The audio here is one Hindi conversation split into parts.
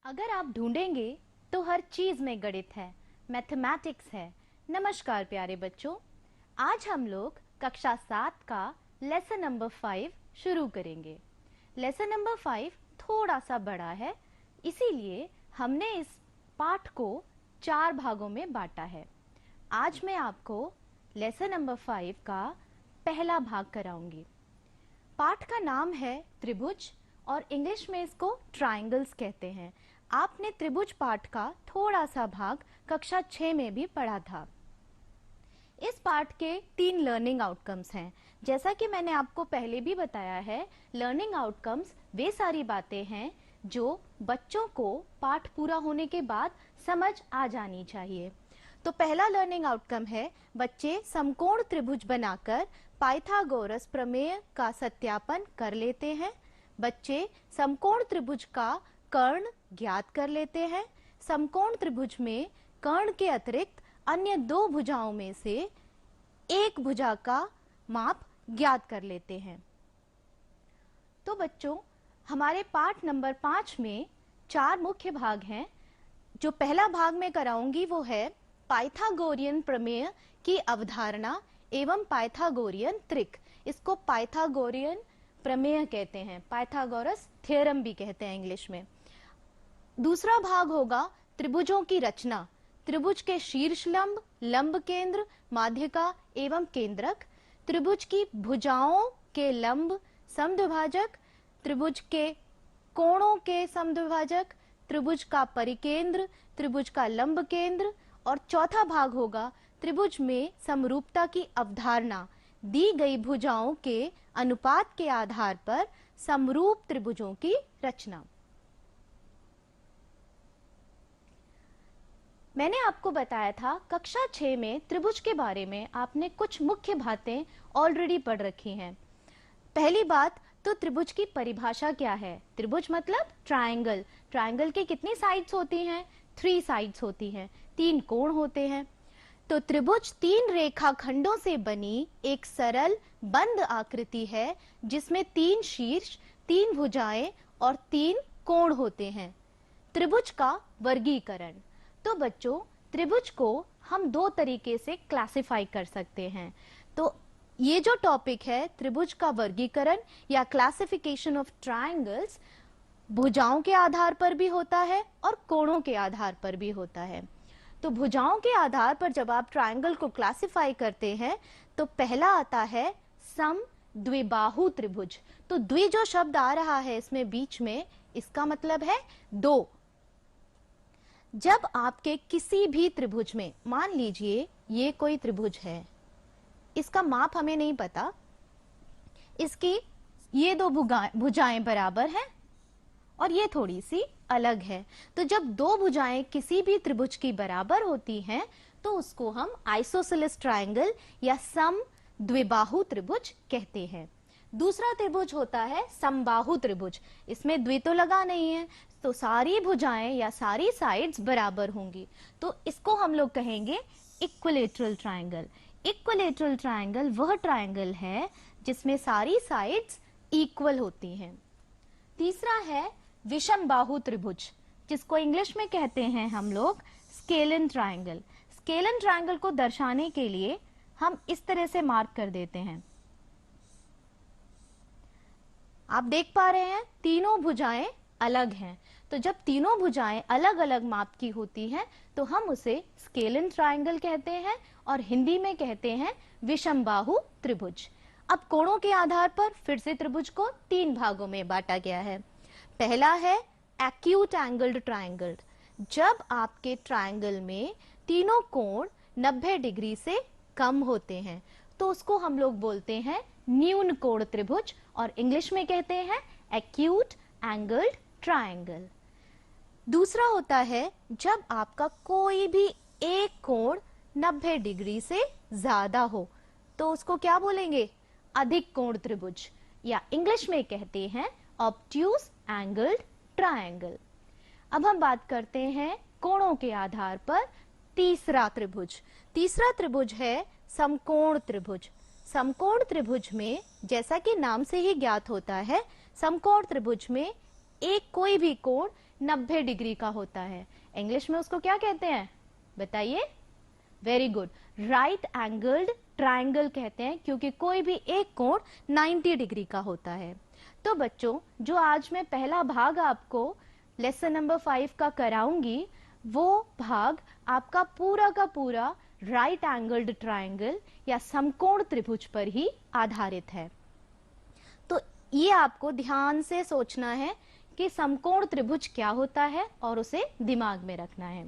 अगर आप ढूंढेंगे तो हर चीज में गणित है, मैथमेटिक्स है। नमस्कार प्यारे बच्चों, आज हम लोग कक्षा 7 का लेसन नंबर 5 शुरू करेंगे। लेसन नंबर 5 थोड़ा सा बड़ा है, इसीलिए हमने इस पाठ को 4 भागों में बांटा है। आज मैं आपको लेसन नंबर 5 का पहला भाग कराऊंगी। पाठ का नाम है त्रिभुज और इंग्लिश में इसको ट्रायंगल्स कहते हैं। आपने त्रिभुज पाठ का थोड़ा सा भाग कक्षा 6 में भी पढ़ा था। इस पाठ के 3 लर्निंग आउटकम्स हैं। जैसा कि मैंने आपको पहले भी बताया है, लर्निंग आउटकम्स वे सारी बातें हैं जो बच्चों को पाठ पूरा होने के बाद समझ आ जानी चाहिए। तो पहला लर्निंग आउटकम है, बच्चे समकोण त्रिभुज बनाकर पाइथागोरस प्रमेय का सत्यापन कर लेते हैं। बच्चे समकोण त्रिभुज का कर्ण ज्ञात कर लेते हैं। समकोण त्रिभुज में कर्ण के अतिरिक्त अन्य 2 भुजाओं में से एक भुजा का माप ज्ञात कर लेते हैं। तो बच्चों, हमारे पाठ नंबर 5 में 4 मुख्य भाग हैं। जो पहला भाग में कराऊंगी वो है पाइथागोरियन प्रमेय की अवधारणा एवं पाइथागोरियन त्रिक। इसको पाइथागोरियन प्रमेय कहते हैं, पाइथागोरस थ्योरम भी कहते हैं इंग्लिश में। दूसरा भाग होगा त्रिभुजों की रचना, त्रिभुज के शीर्ष लंब, लंब केंद्र, माध्यिका एवं केंद्रक, त्रिभुज की भुजाओं के लंब समद्विभाजक, त्रिभुज के कोणों के समद्विभाजक, त्रिभुज का परिकेंद्र, त्रिभुज का लंब केंद्र, और चौथा भाग होगा त्रिभुज में समरूपता की अवधारणा, दी गई भुजाओं के अनुपात के आधार पर समरूप त्रिभुजों की रचना। मैंने आपको बताया था कक्षा 6 में त्रिभुज के बारे में आपने कुछ मुख्य बातें ऑलरेडी पढ़ रखी हैं। पहली बात तो त्रिभुज की परिभाषा क्या है। त्रिभुज मतलब ट्रायंगल। ट्रायंगल की कितनी साइड्स होती हैं? 3 साइड्स होती हैं, 3 कोण होते हैं। तो त्रिभुज 3 रेखाखंडों से बनी एक सरल बंद आकृति है जिसमें 3 शीर्ष, 3 भुजाएं और 3 कोण होते हैं। त्रिभुज का वर्गीकरण। तो बच्चों, त्रिभुज को हम 2 तरीके से क्लासिफाई कर सकते हैं। तो ये जो टॉपिक है त्रिभुज का वर्गीकरण या क्लासिफिकेशन ऑफ ट्रायंगल्स, भुजाओं के आधार पर भी होता है और कोणों के आधार पर भी होता है। तो भुजाओं के आधार पर जब आप ट्रायंगल को क्लासिफाई करते हैं तो पहला आता है सम द्विबाहु त्रिभुज। तो द्वि जो शब्द आ रहा है इसमें बीच में, इसका मतलब है 2। जब आपके किसी भी त्रिभुज में, मान लीजिए ये कोई त्रिभुज है, इसका माप हमें नहीं पता, इसकी ये 2 भुजाएं बराबर हैं और ये थोड़ी सी अलग है। तो जब 2 भुजाएं किसी भी त्रिभुज की बराबर होती हैं तो उसको हम आइसोसेलेस ट्रायंगल या सम द्विबाहु त्रिभुज कहते हैं। दूसरा त्रिभुज होता है समबाहु त्रिभुज। इसमें द्वि तो लगा नहीं है, तो सारी भुजाएं या सारी साइड्स बराबर होंगी, तो इसको हम लोग कहेंगे इक्विलेटरल ट्रायंगल। इक्विलेटरल ट्रायंगल वह ट्रायंगल है जिसमें सारी साइड्स इक्वल होती हैं। तीसरा है विषम बाहु त्रिभुज, जिसको इंग्लिश में कहते हैं हम लोग स्केलन ट्रायंगल। स्केलन ट्रायंगल को दर्शाने के लिए हम इस तरह से मार्क कर देते हैं। आप देख पा रहे हैं तीनों भुजाएं अलग हैं। तो जब तीनों भुजाएं अलग अलग माप की होती हैं तो हम उसे स्केलन ट्रायंगल कहते हैं और हिंदी में कहते हैं विषम बाहु त्रिभुज। अब कोणों के आधार पर फिर से त्रिभुज को 3 भागों में बांटा गया है। पहला है एक्यूट एंगल्ड ट्रायंगल। जब आपके ट्रायंगल में तीनों कोण 90 डिग्री से कम होते हैं तो उसको हम लोग बोलते हैं न्यून कोण त्रिभुज और इंग्लिश में कहते हैं एक्यूट एंगल्ड ट्रायंगल। दूसरा होता है जब आपका कोई भी एक कोण 90 डिग्री से ज्यादा हो तो उसको क्या बोलेंगे? अधिक कोण त्रिभुज या इंग्लिश में कहते हैं ऑब्ट्यूज एंगल्ड ट्रायंगल। अब हम बात करते हैं कोणों के आधार पर तीसरा त्रिभुज। तीसरा त्रिभुज है समकोण त्रिभुज। समकोण त्रिभुज में, जैसा कि नाम से ही ज्ञात होता है, समकोण त्रिभुज में एक कोई भी कोण 90 डिग्री का होता है। इंग्लिश में उसको क्या कहते हैं बताइए? Very good, right angled triangle कहते हैं, क्योंकि कोई भी एक कोण 90 डिग्री का होता है। तो बच्चों, जो आज मैं पहला भाग आपको लेसन नंबर 5 का कराऊंगी, वो भाग आपका पूरा का पूरा राइट एंगल्ड ट्रायंगल या समकोण त्रिभुज पर ही आधारित है। तो ये आपको ध्यान से सोचना है कि समकोण त्रिभुज क्या होता है और उसे दिमाग में रखना है।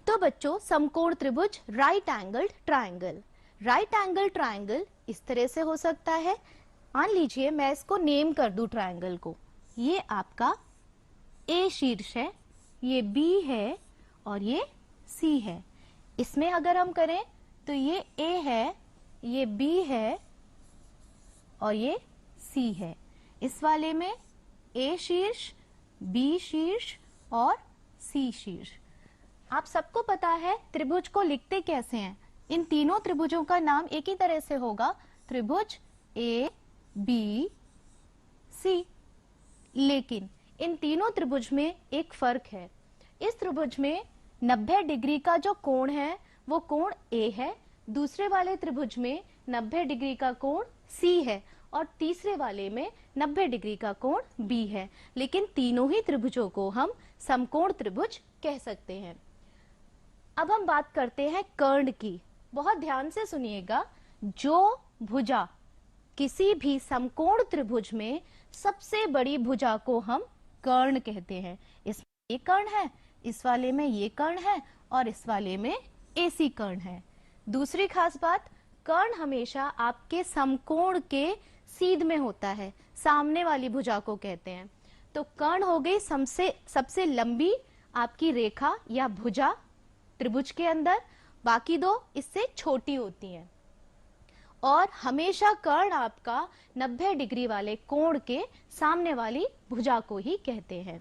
तो बच्चों, समकोण त्रिभुज right angled triangle, right angle triangle इस तरह से हो सकता है। मान लीजिए मैं इसको नेम कर दूं ट्रायंगल को। ये आपका ए शीर्ष है, ये बी है और ये सी है। इसमें अगर हम करें तो ये ए है, ये बी है और ये सी है। इस वाले में ए शीर्ष, बी शीर्ष और सी शीर्ष। आप सबको पता है त्रिभुज को लिखते कैसे हैं। इन तीनों त्रिभुजों का नाम एक ही तरह से होगा, त्रिभुज ए बी सी। लेकिन इन तीनों त्रिभुज में एक फर्क है। इस त्रिभुज में 90 डिग्री का जो कोण है वो कोण ए है, दूसरे वाले त्रिभुज में 90 डिग्री का कोण सी है और तीसरे वाले में 90 डिग्री का कोण बी है। लेकिन तीनों ही त्रिभुजों को हम समकोण त्रिभुज कह सकते हैं। अब हम बात करते हैं कर्ण की। बहुत ध्यान से सुनिएगा। जो भुजा किसी भी समकोण त्रिभुज में सबसे बड़ी भुजा को हम कर्ण कहते हैं। इसमें ये कर्ण है, इस वाले में ये कर्ण है और इस वाले में एसी कर्ण है। दूसरी खास बात, कर्ण हमेशा आपके समकोण के सीध में होता है, सामने वाली भुजा को कहते हैं। तो कर्ण हो गई सबसे लंबी आपकी रेखा या भुजा त्रिभुज के अंदर, बाकी दो इससे छोटी होती हैं। और हमेशा कर्ण आपका 90 डिग्री वाले कोण के सामने वाली भुजा को ही कहते हैं।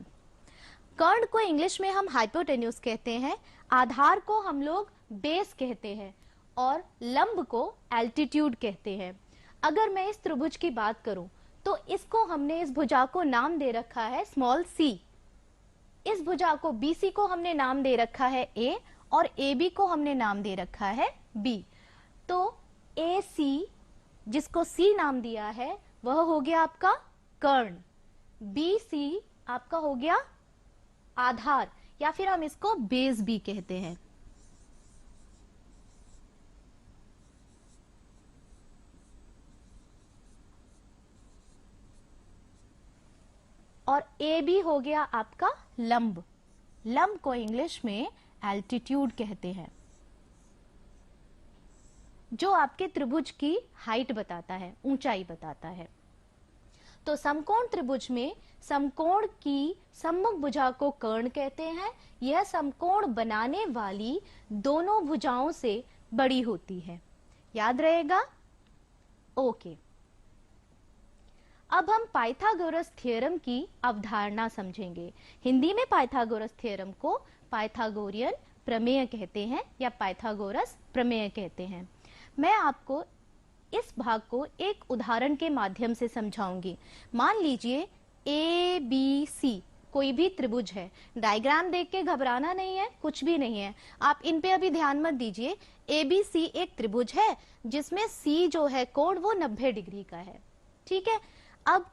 कर्ण को इंग्लिश में हम हाइपोटेन्यूज कहते हैं, आधार को हम लोग बेस कहते हैं और लंब को एल्टीट्यूड कहते हैं। अगर मैं इस त्रिभुज की बात करूं तो इसको हमने, इस भुजा को नाम दे रखा है स्मॉल सी। इस भुजा को बीसी को हमने नाम दे रखा है ए और ए बी को हमने नाम दे रखा है बी। तो ए सी जिसको सी नाम दिया है वह हो गया आपका कर्ण, बी सी आपका हो गया आधार या फिर हम इसको बेस भी कहते हैं। और ए बी हो गया आपका लंब। लंब को इंग्लिश में एल्टीट्यूड कहते हैं, जो आपके त्रिभुज की हाइट बताता है, ऊंचाई बताता है। तो समकोण त्रिभुज में समकोण की सम्मुख भुजा को कर्ण कहते हैं। यह समकोण बनाने वाली दोनों भुजाओं से बड़ी होती है। याद रहेगा? ओके। अब हम पाइथागोरस थ्योरम की अवधारणा समझेंगे। हिंदी में पाइथागोरस थ्योरम को पाइथागोरियन प्रमेय कहते हैं या पाइथागोरस प्रमेय कहते हैं। मैं आपको इस भाग को एक उदाहरण के माध्यम से समझाऊंगी। मान लीजिए ए बी सी कोई भी त्रिभुज है। डायग्राम देख के घबराना नहीं है, कुछ भी नहीं है, आप इन पे अभी ध्यान मत दीजिए। ए बी सी एक त्रिभुज है जिसमें सी जो है कोण वो 90 डिग्री का है। ठीक है, अब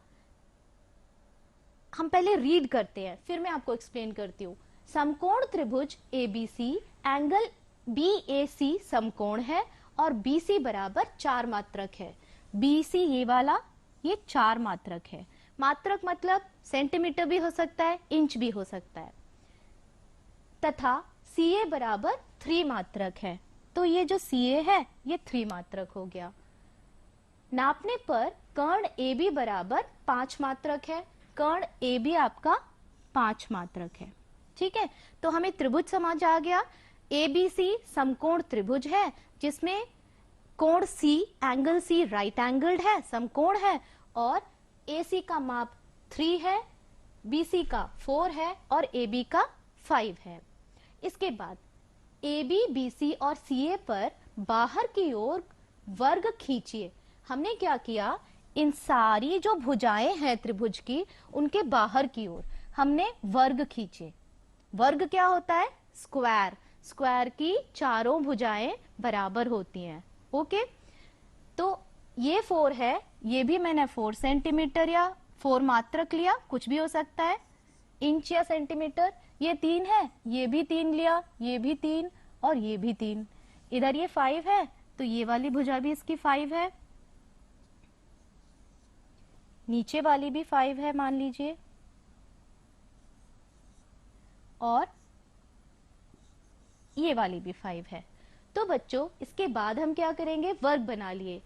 हम पहले रीड करते हैं, फिर मैं आपको एक्सप्लेन करती हूँ। समकोण त्रिभुज एबीसी, एंगल बीएसी समकोण है और बीसी बराबर 4 मात्रक है। बीसी ये वाला, ये 4 मात्रक है। मात्रक मतलब सेंटीमीटर भी हो सकता है, इंच भी हो सकता है। तथा सीए बराबर 3 मात्रक है। तो ये जो सीए है ये 3 मात्रक हो गया। नापने पर कर्ण ए बी बराबर 5 मात्रक है। कर्ण ए बी आपका 5 मात्रक है। ठीक है, तो हमें त्रिभुज समझ आ गया। ए बी सी समकोण त्रिभुज है जिसमें कोण सी, एंगल सी राइट एंगल्ड है, समकोण है, और ए सी का माप 3 है, बी सी का 4 है और ए बी का 5 है। इसके बाद ए बी, बी सी और सी ए पर बाहर की ओर वर्ग खींचिए। हमने क्या किया, इन सारी जो भुजाएं हैं त्रिभुज की, उनके बाहर की ओर हमने वर्ग खींचे। वर्ग क्या होता है? स्क्वायर। स्क्वायर की चारों भुजाएं बराबर होती हैं। ओके, तो ये 4 है, ये भी मैंने 4 सेंटीमीटर या 4 मात्रक लिया, कुछ भी हो सकता है, इंच या सेंटीमीटर। ये 3 है, ये भी 3 लिया, ये भी 3 और ये भी 3। इधर ये 5 है, तो ये वाली भुजा भी इसकी 5 है, नीचे वाली भी 5 है मान लीजिए, और ये वाली भी 5 है। तो बच्चों इसके बाद हम क्या करेंगे? वर्ग बना लिए।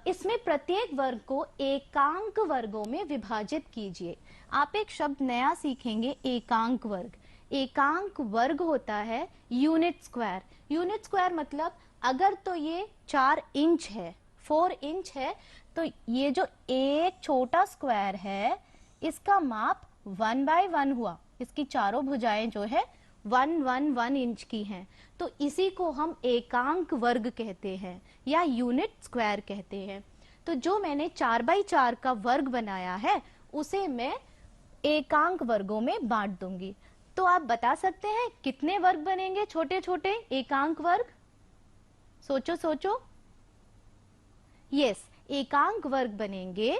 इसमें प्रत्येक वर्ग को एकांक वर्गों में विभाजित कीजिए। आप एक शब्द नया सीखेंगे, एकांक वर्ग। एकांक वर्ग होता है यूनिट स्क्वायर। यूनिट स्क्वायर मतलब अगर तो ये 4 इंच है, 4 इंच है, तो ये जो एक छोटा स्क्वायर है इसका माप 1/1 हुआ। इसकी चारों भुजाएं जो है 1 इंच की हैं, तो इसी को हम एकांक वर्ग कहते हैं या यूनिट स्क्वायर कहते हैं। तो जो मैंने 4/4 का वर्ग बनाया है उसे मैं एकांक वर्गों में बांट दूंगी। तो आप बता सकते हैं कितने वर्ग बनेंगे? छोटे छोटे एकांक वर्ग, सोचो सोचो। यस, एकांक वर्ग बनेंगे।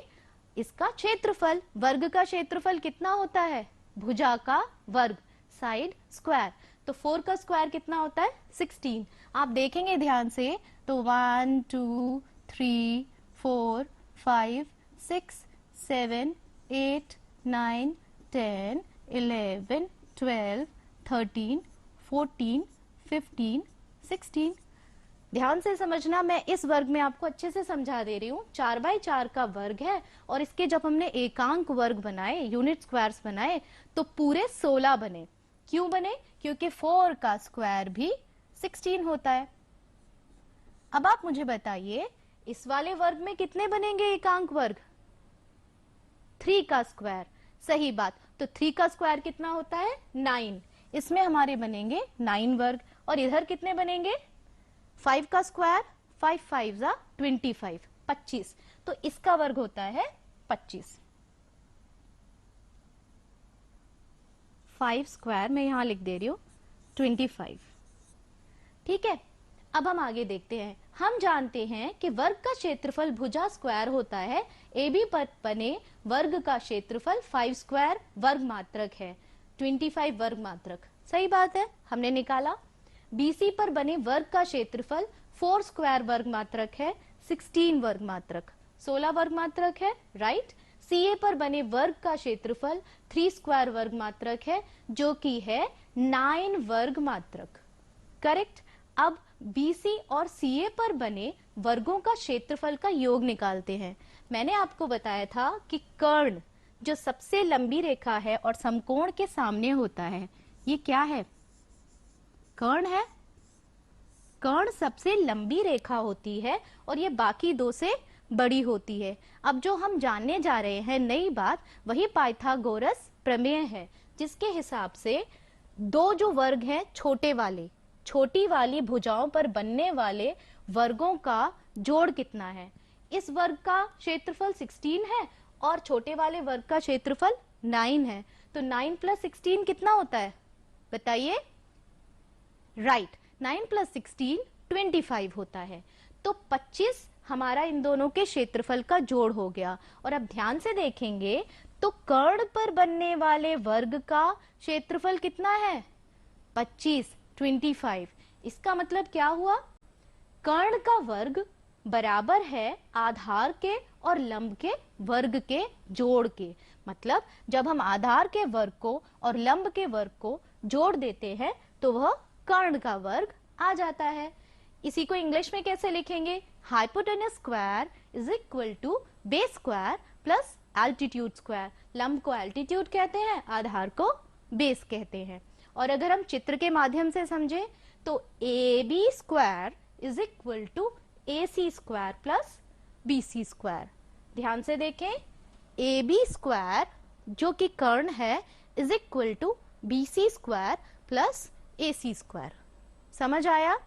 इसका क्षेत्रफल, वर्ग का क्षेत्रफल कितना होता है? भुजा का वर्ग, साइड स्क्वायर। तो 4 का स्क्वायर कितना होता है? 16। आप देखेंगे ध्यान से तो 1 2 3 4 5 6 7 8 9 10 11 12 13 14 15 16। ध्यान से समझना, मैं इस वर्ग में आपको अच्छे से समझा दे रही हूँ। 4/4 का वर्ग है और इसके जब हमने एकांक वर्ग बनाए, यूनिट स्क्वायर्स बनाए, तो पूरे 16 बने। क्यों बने? क्योंकि 4 का स्क्वायर भी 16 होता है। अब आप मुझे बताइए इस वाले वर्ग में कितने बनेंगे एकांक वर्ग? 3 का स्क्वायर। सही बात। तो 3 का स्क्वायर कितना होता है? 9। इसमें हमारे बनेंगे 9 वर्ग। और इधर कितने बनेंगे? 5 का स्क्वायर, 5 5 25, 25। तो इसका वर्ग होता है 25। 5 स्क्वायर मैं यहां लिख दे रही हूं 25। ठीक है, अब हम आगे देखते हैं। हम जानते हैं कि वर्ग का क्षेत्रफल भुजा स्क्वायर होता है। AB पर बने वर्ग का क्षेत्रफल 5 स्क्वायर वर्ग मात्रक है, 25 वर्ग मात्रक। सही बात है, हमने निकाला। BC पर बने वर्ग का क्षेत्रफल 4 स्क्वायर वर्ग मात्रक है, 16 वर्ग मात्रक, 16 वर्ग मात्रक है, राइट। CA पर बने वर्ग का क्षेत्रफल 3 स्क्वायर वर्ग मात्रक है, जो कि है 9 वर्ग मात्रक, करेक्ट। अब BC और CA पर बने वर्गों का क्षेत्रफल का योग निकालते हैं। मैंने आपको बताया था कि कर्ण जो सबसे लंबी रेखा है और समकोण के सामने होता है, ये क्या है? कर्ण है। कर्ण सबसे लंबी रेखा होती है और ये बाकी दो से बड़ी होती है। अब जो हम जानने जा रहे हैं नई बात, वही पाइथागोरस प्रमेय है, जिसके हिसाब से दो जो वर्ग हैं छोटे वाले, छोटी वाली भुजाओं पर बनने वाले वर्गों का जोड़ कितना है? इस वर्ग का क्षेत्रफल 16 है और छोटे वाले वर्ग का क्षेत्रफल 9 है। तो 9 + 16 कितना होता है? बताइए। राइट, 9 + 16 25 होता है। तो 25 हमारा इन दोनों के क्षेत्रफल का जोड़ हो गया। और अब ध्यान से देखेंगे तो कर्ण पर बनने वाले वर्ग का क्षेत्रफल कितना है? 25, 25। इसका मतलब क्या हुआ? कर्ण का वर्ग बराबर है आधार के और लंब के वर्ग के जोड़ के। मतलब जब हम आधार के वर्ग को और लंब के वर्ग को जोड़ देते हैं तो वह कर्ण का वर्ग आ जाता है। इसी को इंग्लिश में कैसे लिखेंगे? Hypotenuse square is equal to base square plus altitude square. लंब को एल्टीट्यूड कहते हैं, आधार को बेस कहते हैं। और अगर हम चित्र के माध्यम से समझें तो AB square is equal to AC square plus BC square. ध्यान से देखें, AB स्क्वायर जो कि कर्ण है is equal to BC square plus AC square. समझ आया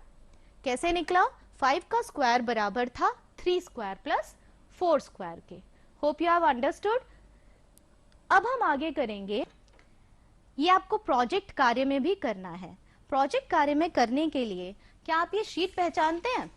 कैसे निकला? 5 का स्क्वायर बराबर था 3 स्क्वायर प्लस 4 स्क्वायर के। Hope you have understood. अब हम आगे करेंगे, ये आपको प्रोजेक्ट कार्य में भी करना है। प्रोजेक्ट कार्य में करने के लिए क्या आप ये शीट पहचानते हैं?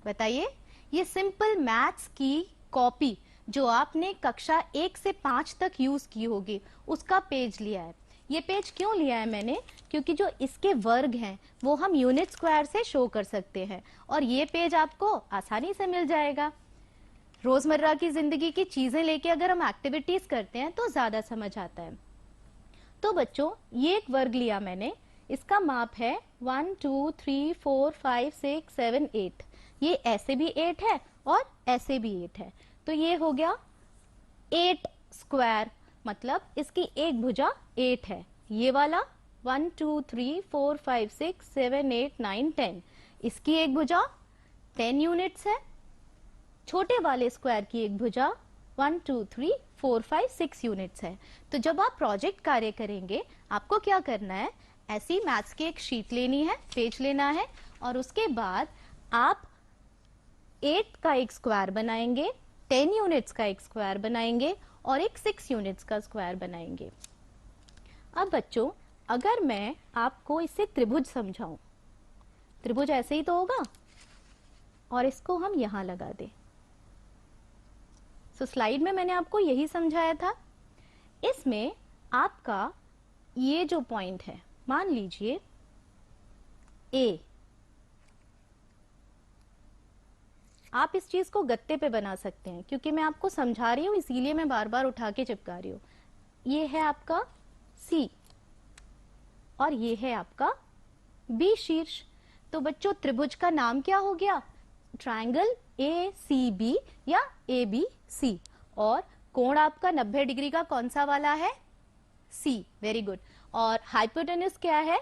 बताइए। ये सिंपल मैथ्स की कॉपी जो आपने कक्षा 1 से 5 तक यूज की होगी उसका पेज लिया है। ये पेज क्यों लिया है मैंने? क्योंकि जो इसके वर्ग हैं वो हम यूनिट स्क्वायर से शो कर सकते हैं और ये पेज आपको आसानी से मिल जाएगा। रोजमर्रा की जिंदगी की चीजें लेके अगर हम एक्टिविटीज करते हैं तो ज्यादा समझ आता है। तो बच्चों ये एक वर्ग लिया मैंने, इसका माप है 1 2 3 4 5 6 7 8। ये ऐसे भी 8 है और ऐसे भी 8 है, तो ये हो गया 8 स्क्वायर, मतलब इसकी एक भुजा 8 है। ये वाला 1 2 3 4 5 6 7 8 9 10, इसकी एक भुजा 10 यूनिट्स है। छोटे वाले स्क्वायर की एक भुजा 1 2 3 4 5 6 यूनिट्स है। तो जब आप प्रोजेक्ट कार्य करेंगे आपको क्या करना है, ऐसी मैथ्स की एक शीट लेनी है, पेज लेना है और उसके बाद आप 8 का एक स्क्वायर बनाएंगे, 10 यूनिट्स का एक स्क्वायर बनाएंगे और एक 6 यूनिट्स का स्क्वायर बनाएंगे। अब बच्चों अगर मैं आपको इसे त्रिभुज समझाऊं, त्रिभुज ऐसे ही तो होगा और इसको हम यहां लगा दें। तो स्लाइड में मैंने आपको यही समझाया था। इसमें आपका ये जो पॉइंट है, मान लीजिए ए, आप इस चीज को गत्ते पे बना सकते हैं क्योंकि मैं आपको समझा रही हूं इसीलिए मैं बार बार उठा के चिपका रही हूं। ये है आपका सी और ये है आपका बी शीर्ष। तो बच्चों त्रिभुज का नाम क्या हो गया? ट्रायंगल ए सी बी या ए बी सी। और कोण आपका 90 डिग्री का कौन सा वाला है? सी। Very good. और हाइपोटेन्यूज क्या है?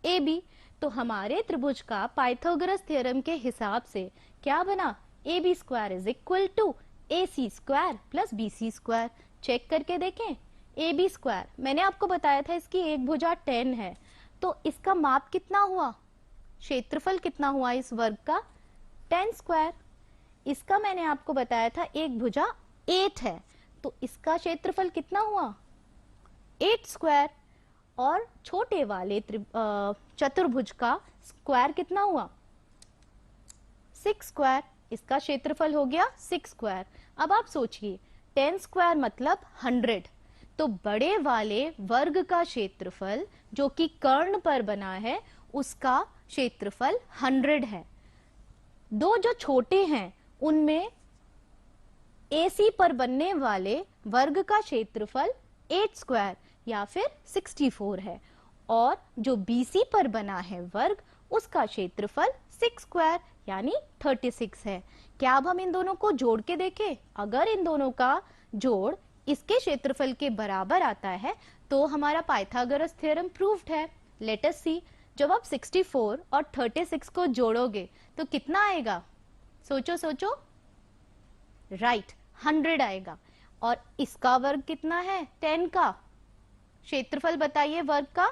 A B. तो हमारे त्रिभुज का पाइथागोरस थ्योरम के हिसाब से क्या बना? A B square is equal to A C square plus B C square. Check करके देखें। ए बी स्क्वायर मैंने आपको बताया था इसकी एक भुजा 10 है, तो इसका माप कितना हुआ? क्षेत्रफल कितना हुआ इस वर्ग का? 10 स्क्वायर। इसका मैंने आपको बताया था एक भुजा 8 है, तो इसका क्षेत्रफल कितना हुआ? 8 स्क्वायर। और छोटे वाले चतुर्भुज का स्क्वायर कितना हुआ? 6 स्क्वायर। इसका क्षेत्रफल हो गया 6 स्क्वायर। अब आप सोचिए 10 स्क्वायर मतलब 100, तो बड़े वाले वर्ग का क्षेत्रफल जो कि कर्ण पर बना है उसका क्षेत्रफल 100 है। दो जो छोटे हैं उनमें AC पर बनने वाले वर्ग का क्षेत्रफल 8 स्क्वायर या फिर 64 है और जो BC पर बना है वर्ग उसका क्षेत्रफल 6 स्क्वायर यानी 36 है। क्या अब हम इन दोनों को जोड़ के देखें? अगर इन दोनों का जोड़ इसके क्षेत्रफल के बराबर आता है तो हमारा पाइथागोरस थ्योरम प्रूव्ड है। लेट अस सी। जब आप 64 और 36 को जोड़ोगे तो कितना आएगा? सोचो सोचो। राइट, 100 आएगा। और इसका वर्ग कितना है? 10 का। क्षेत्रफल बताइए वर्ग का।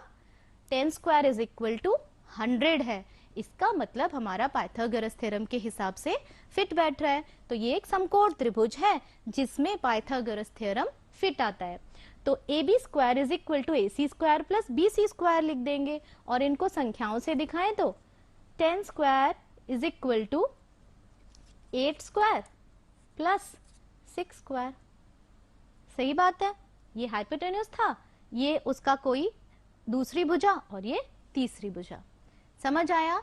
10 स्क्वायर इज इक्वल टू 100 है। इसका मतलब हमारा पाइथागोरस थ्योरम के हिसाब से फिट बैठ रहा है। तो ये एक समकोण त्रिभुज है जिसमें पाइथागोरस थ्योरम फिट आता है। तो A B square is equal to A C square plus B C square लिख देंगे और इनको संख्याओं से दिखाएं तो 10 square is equal to 8 square plus 6 square. सही बात है। ये हाइपोटेन्यूज था, ये उसका कोई दूसरी भुजा और ये तीसरी भुजा। समझ आया?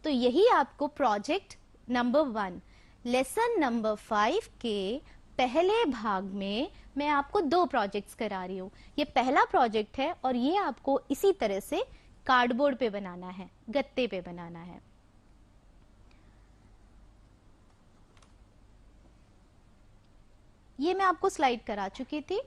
तो यही आपको प्रोजेक्ट नंबर 1 लेसन नंबर 5 के पहले भाग में मैं आपको 2 प्रोजेक्ट्स करा रही हूँ। ये पहला प्रोजेक्ट है और ये आपको इसी तरह से कार्डबोर्ड पे बनाना है, गत्ते पे बनाना है। ये मैं आपको स्लाइड करा चुकी थी।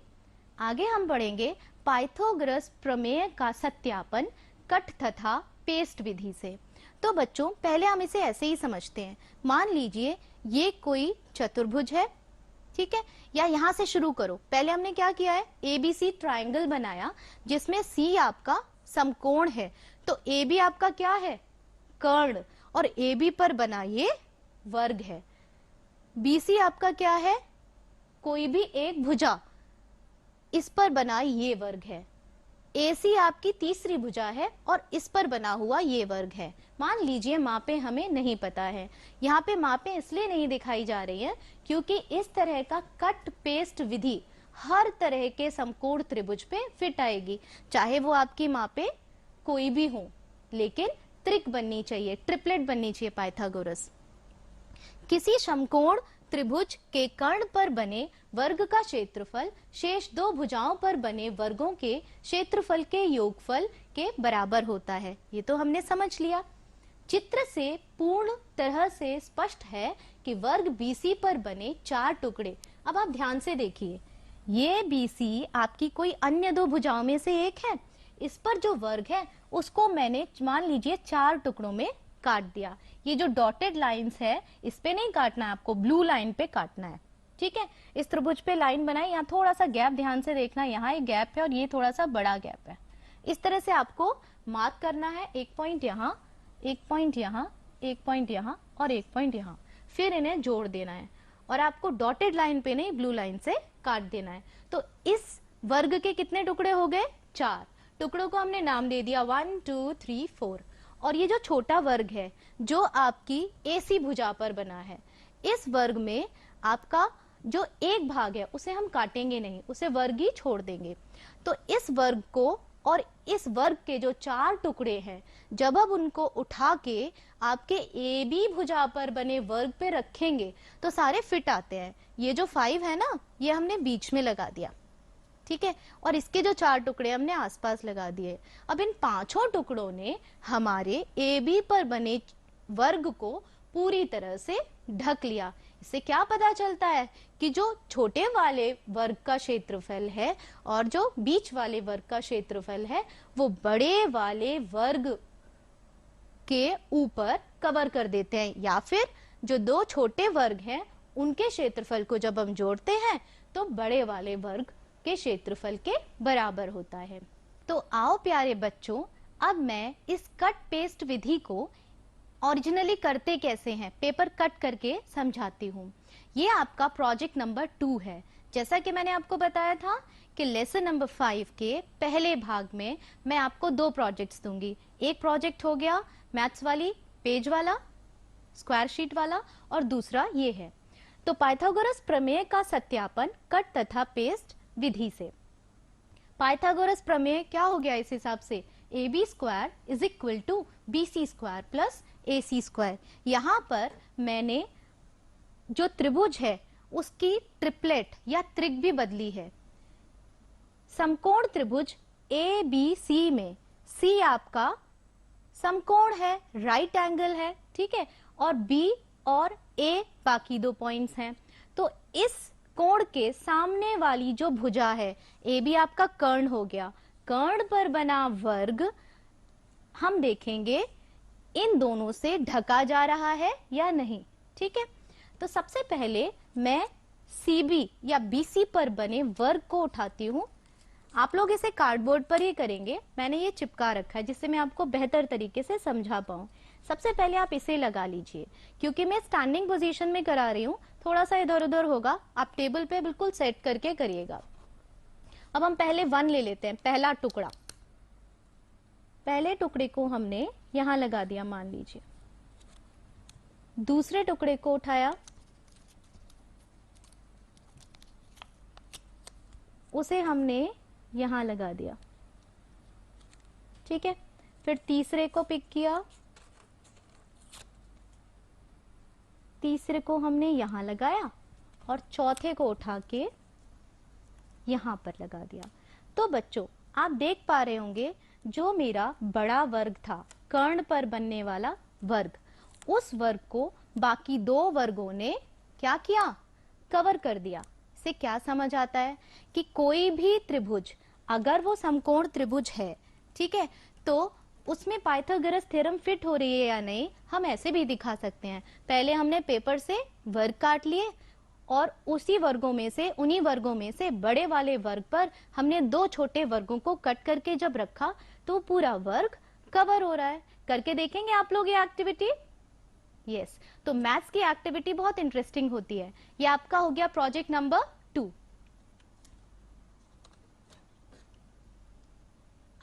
आगे हम बढ़ेंगे पाइथागोरस प्रमेय का सत्यापन कट तथा पेस्ट विधि से। तो बच्चों पहले हम इसे ऐसे ही समझते हैं। मान लीजिए ये कोई चतुर्भुज है, ठीक है? या यहां से शुरू करो। पहले हमने क्या किया है? एबीसी ट्रायंगल बनाया जिसमें सी आपका समकोण है, तो ए बी आपका क्या है? कर्ण, और ए बी पर बना ये वर्ग है। बीसी आपका क्या है? कोई भी एक भुजा, इस पर बना ये वर्ग है। एसी आपकी तीसरी भुजा है और इस पर बना हुआ ये वर्ग है। मान लीजिए मापे हमें नहीं पता है। यहाँ पे मापे इसलिए नहीं दिखाई जा रही है क्योंकि इस तरह का कट पेस्ट विधि हर तरह के समकोण त्रिभुज पे फिट आएगी, चाहे वो आपकी मापे कोई भी हो, लेकिन त्रिक बननी चाहिए, ट्रिपलेट बननी चाहिए पाइथागोरस। किसी समकोण त्रिभुज के कर्ण पर बने वर्ग का क्षेत्रफल शेष दो भुजाओं पर बने वर्गों के क्षेत्रफल के योगफल के बराबर होता है। ये तो हमने समझ लिया। चित्र से पूर्ण तरह से स्पष्ट है कि वर्ग बीसी पर बने चार टुकड़े। अब आप ध्यान से देखिए, ये बीसी आपकी कोई अन्य दो भुजाओं में से एक है। इस पर जो वर्ग है उसको मैंने मान लीजिए चार टुकड़ों में काट दिया। ये जो डॉटेड लाइंस है इस पे नहीं काटना है आपको, ब्लू लाइन पे काटना है। ठीक है, इस त्रिभुज पे लाइन बनाई, यहाँ थोड़ा सा गैप ध्यान से देखना, यहाँ एक गैप है और ये थोड़ा सा बड़ा गैप है। इस तरह से आपको मार्क करना है, एक पॉइंट यहाँ, एक पॉइंट यहाँ, एक पॉइंट यहाँ और एक पॉइंट यहाँ, फिर इन्हें जोड़ देना है और आपको डॉटेड लाइन पे नहीं ब्लू लाइन से काट देना है। तो इस वर्ग के कितने टुकड़े हो गए? चार। टुकड़ों को हमने नाम दे दिया 1 2 3 4। और ये जो छोटा वर्ग है जो आपकी एसी भुजा पर बना है, इस वर्ग में आपका जो एक भाग है उसे हम काटेंगे नहीं, उसे वर्ग ही छोड़ देंगे। तो इस वर्ग को और इस वर्ग के जो चार टुकड़े हैं, जब अब उनको उठा के आपके ए बी भुजा पर बने वर्ग पे रखेंगे तो सारे फिट आते हैं। ये जो 5 है ना, ये हमने बीच में लगा दिया, ठीक है, और इसके जो चार टुकड़े हमने आसपास लगा दिए। अब इन पांचों टुकड़ों ने हमारे ए बी पर बने वर्ग को पूरी तरह से ढक लिया। इससे क्या पता चलता है कि जो छोटे वाले वर्ग का क्षेत्रफल है और जो बीच वाले वर्ग का क्षेत्रफल है वो बड़े वाले वर्ग के ऊपर कवर कर देते हैं, या फिर जो दो छोटे वर्ग हैं उनके क्षेत्रफल को जब हम जोड़ते हैं तो बड़े वाले वर्ग के क्षेत्रफल के बराबर होता है। तो आओ प्यारे बच्चों, अब मैं इस कट पेस्ट विधि को ओरिजिनली करते कैसे हैं पेपर कट करके समझाती हूँ। ये आपका प्रोजेक्ट नंबर 2 है। जैसा कि मैंने आपको बताया था कि लेसन नंबर 5 के पहले भाग में मैं आपको दो प्रोजेक्ट्स दूंगी। एक प्रोजेक्ट हो गया मैथ्स वाली पेज वाला, स्क्वायर शीट वाला, और दूसरा ये है। तो पाइथागोरस प्रमेय का सत्यापन कट तथा पेस्ट विधि से। पाइथागोरस प्रमेय क्या हो गया इस हिसाब से, A B square is equal to B C square plus A C square. यहां पर मैंने जो त्रिभुज है उसकी ट्रिपलेट या त्रिक भी बदली है। समकोण त्रिभुज ए बी सी में सी आपका समकोण है, राइट एंगल है, ठीक है, और बी और ए बाकी दो पॉइंट्स हैं। तो इस कोण के सामने वाली जो भुजा है, ए बी आपका कर्ण हो गया, कर्ण पर बना वर्ग हम देखेंगे इन दोनों से ढका जा रहा है या नहीं। ठीक है, तो सबसे पहले मैं सीबी या बीसी पर बने वर्ग को उठाती हूं। आप लोग इसे कार्डबोर्ड पर ही करेंगे, मैंने ये चिपका रखा है जिससे मैं आपको बेहतर तरीके से समझा पाऊं। सबसे पहले आप इसे लगा लीजिए, क्योंकि मैं स्टैंडिंग पोजीशन में करा रही हूं, थोड़ा सा इधर उधर होगा, आप टेबल पे बिल्कुल सेट करके करिएगा। अब हम पहले 1 ले लेते हैं, पहला टुकड़ा। पहले टुकड़े को हमने यहां लगा दिया मान लीजिए, दूसरे टुकड़े को उठाया, उसे हमने यहां लगा दिया, ठीक है, फिर तीसरे को पिक किया, तीसरे को हमने यहां लगाया और चौथे को उठा के यहां पर लगा दिया। तो बच्चों आप देख पा रहे होंगे जो मेरा बड़ा वर्ग था, कर्ण पर बनने वाला वर्ग, उस वर्ग को बाकी दो वर्गों ने क्या किया, कवर कर दिया। इससे क्या समझ आता है कि कोई भी त्रिभुज अगर वो समकोण त्रिभुज है, ठीक है, तो उसमें पाइथागोरस थ्योरम फिट हो रही है या नहीं हम ऐसे भी दिखा सकते हैं। पहले हमने पेपर से वर्ग काट लिए और उसी वर्गों में से, उन्हीं वर्गों में से बड़े वाले वर्ग पर हमने दो छोटे वर्गों को कट करके जब रखा तो पूरा वर्ग कवर हो रहा है। करके देखेंगे आप लोग ये एक्टिविटी। यस, तो मैथ्स की एक्टिविटी बहुत इंटरेस्टिंग होती है। ये आपका हो गया प्रोजेक्ट नंबर 2।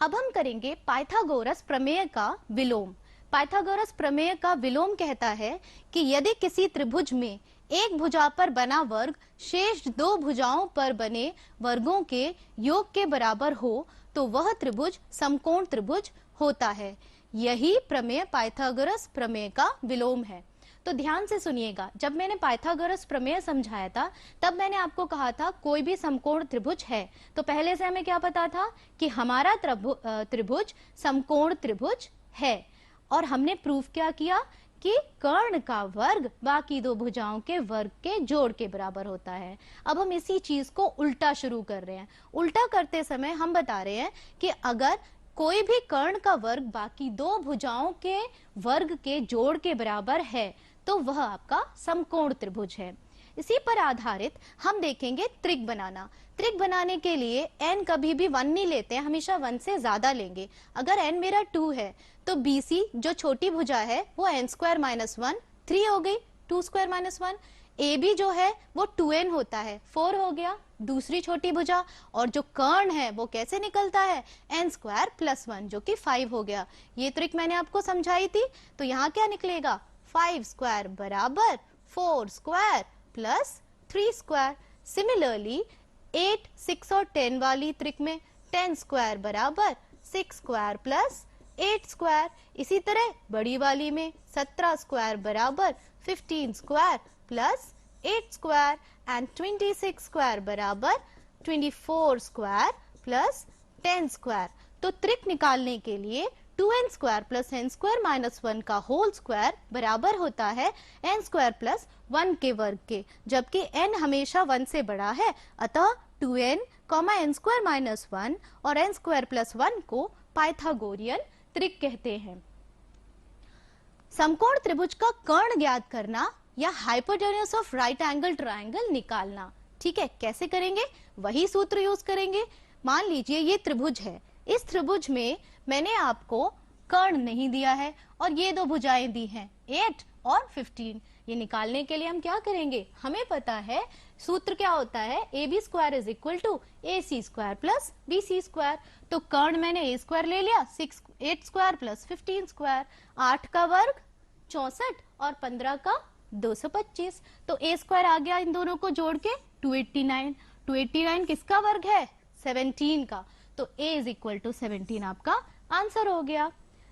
अब हम करेंगे पाइथागोरस प्रमेय का विलोम। पाइथागोरस प्रमेय का विलोम कहता है कि यदि किसी त्रिभुज में एक भुजा पर बना वर्ग शेष दो भुजाओं पर बने वर्गों के योग के बराबर हो तो वह त्रिभुज समकोण त्रिभुज होता है। यही प्रमेय पाइथागोरस प्रमेय का विलोम है। तो ध्यान से सुनिएगा, जब मैंने पाइथागोरस प्रमेय समझाया था तब मैंने आपको कहा था कोई भी समकोण त्रिभुज है तो पहले से हमें क्या पता था कि हमारा त्रिभुज समकोण त्रिभुज है। और हमने प्रूफ क्या किया कि कर्ण का वर्ग बाकी दो भुजाओं के वर्ग के जोड़ के बराबर होता है। अब हम इसी चीज को उल्टा शुरू कर रहे हैं। उल्टा करते समय हम बता रहे हैं कि अगर कोई भी कर्ण का वर्ग बाकी दो भुजाओं के वर्ग के जोड़ के बराबर है तो वह आपका समकोण त्रिभुज है। इसी पर आधारित हम देखेंगे त्रिक बनाना। त्रिक बनाने के लिए n कभी भी 1 नहीं लेते हैं, हमेशा 1 से ज्यादा लेंगे। अगर n मेरा 2 है तो BC जो छोटी भुजा है वो n स्क्वायर माइनस 1 3 हो गई, 2 स्क्वायर माइनस 1। AB जो है वो 2n होता है, 4 हो गया दूसरी छोटी भुजा। और जो कर्ण है वो कैसे निकलता है, n स्क्वायर प्लस 1 जो कि 5 हो गया। ये ट्रिक मैंने आपको समझाई थी। तो यहाँ क्या निकलेगा, 5 स्क्वायर बराबर 4 स्क्वायर प्लस 3 स्क्वायर। सिमिलरली 8, 6 और 10 वाली ट्रिक में 10 स्क्वायर बराबर 6 स्क्वायर प्लस 8 स्क्वायर। इसी तरह बड़ी वाली में 17 स्क्वायर बराबर 15 square plus 8 square and 26 square बराबर 24 स्क्वायर प्लस 10 स्क्वायर। तो ट्रिक निकालने के लिए 2n square plus n square minus 1 का होल स्क्वायर बराबर होता है n स्क्वायर प्लस 1 के वर्ग के, जबकि n हमेशा 1 से बड़ा है। अतः 2n n स्क्वायर माइनस 1 और n स्क्वायर प्लस 1 को पाइथागोरियन त्रिक कहते हैं। समकोण त्रिभुज का कर्ण ज्ञात करना या hypotenuse of right angle triangle निकालना। ठीक है, कैसे करेंगे, वही सूत्र यूज करेंगे। मान लीजिए ये त्रिभुज है, इस त्रिभुज में मैंने आपको कर्ण नहीं दिया है और ये दो भुजाएं दी हैं 8 और 15। ये निकालने के लिए हम क्या करेंगे, हमें पता है सूत्र क्या होता है, AB square is equal to AC square plus BC square. तो कर्ण मैंने A स्क्वायर ले लिया, 8 स्क्वायर प्लस 15 स्क्वायर, 8 का वर्ग 64 और 15 का 225। तो A स्क्वायर आ गया इन दोनों को जोड़ के 289। 289 किसका वर्ग है, 17 का। तो A इज इक्वल टू 17 आपका आंसर हो गया।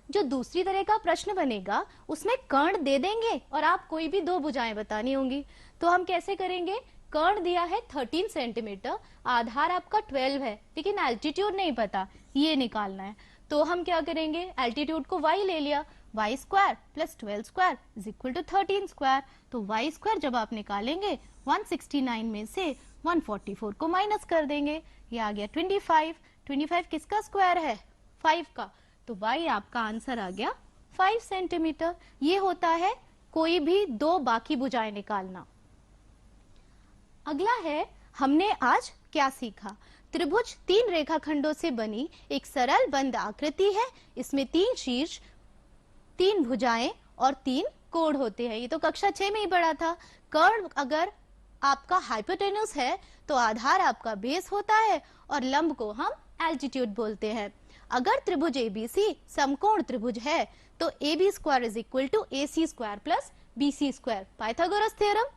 जो दूसरी तरह का प्रश्न बनेगा उसमें कर्ण दे देंगे और आप कोई भी दो भुजाएं बतानी होंगी। तो हम कैसे करेंगे, कर्ण दिया है 13 सेंटीमीटर, आधार आपका 12 है लेकिन एल्टीट्यूड नहीं पता, ये निकालना है। तो हम क्या करेंगे, एल्टीट्यूड को y ले लिया, y square plus 12 square is equal to 13 square. तो y स्क्वायर जब आप निकालेंगे 169 में से 144 को माइनस कर देंगे, ये आ गया 25। 25 किसका स्क्वायर है, 5 का। तो y आपका आंसर आ गया 5 सेंटीमीटर। ये होता है कोई भी दो बाकी भुजाएं निकालना। अगला है, हमने आज क्या सीखा। त्रिभुज 3 रेखाखंडों से बनी एक सरल बंद आकृति है। इसमें 3 शीर्ष, 3 भुजाएं और 3 कोण होते हैं। ये तो कक्षा 6 में ही पढ़ा था। कर्ण अगर आपका हाइपोटेन्यूज है तो आधार आपका बेस होता है और लंब को हम एल्टीट्यूड बोलते हैं। अगर त्रिभुज ABC समकोण त्रिभुज है तो AB square is equal to AC square plus BC square, Pythagoras theorem.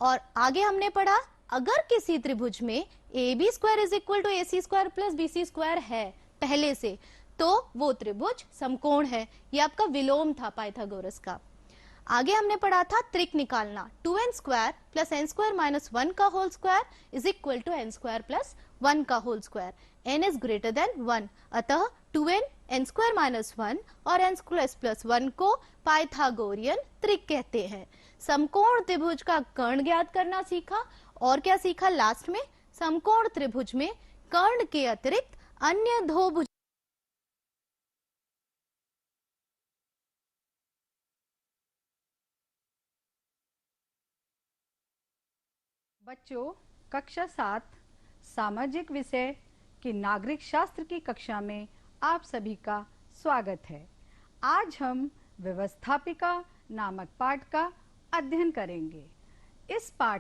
और आगे हमने पढ़ा, अगर किसी त्रिभुज में AB square is equal to AC square plus BC square है पहले से, तो वो त्रिभुज समकोण है। ये आपका विलोम था पाइथागोरस का। आगे हमने पढ़ा था त्रिक निकालना, 2n square plus n square minus 1 का whole square is equal to n square plus 1 का whole square. n is greater than 1, अतः 2n n स्क्वायर माइनस 1 और n स्क्वायर प्लस 1 को पाइथागोरियन त्रिक कहते हैं। समकोण त्रिभुज का कर्ण ज्ञात करना सीखा। और क्या सीखा लास्ट में, समकोण त्रिभुज में कर्ण के अतिरिक्त अन्य दो भुज बच्चों, कक्षा 7 सामाजिक विषय की नागरिक शास्त्र की कक्षा में आप सभी का स्वागत है। आज हम व्यवस्थापिका नामक पाठ का अध्ययन करेंगे। इस पाठ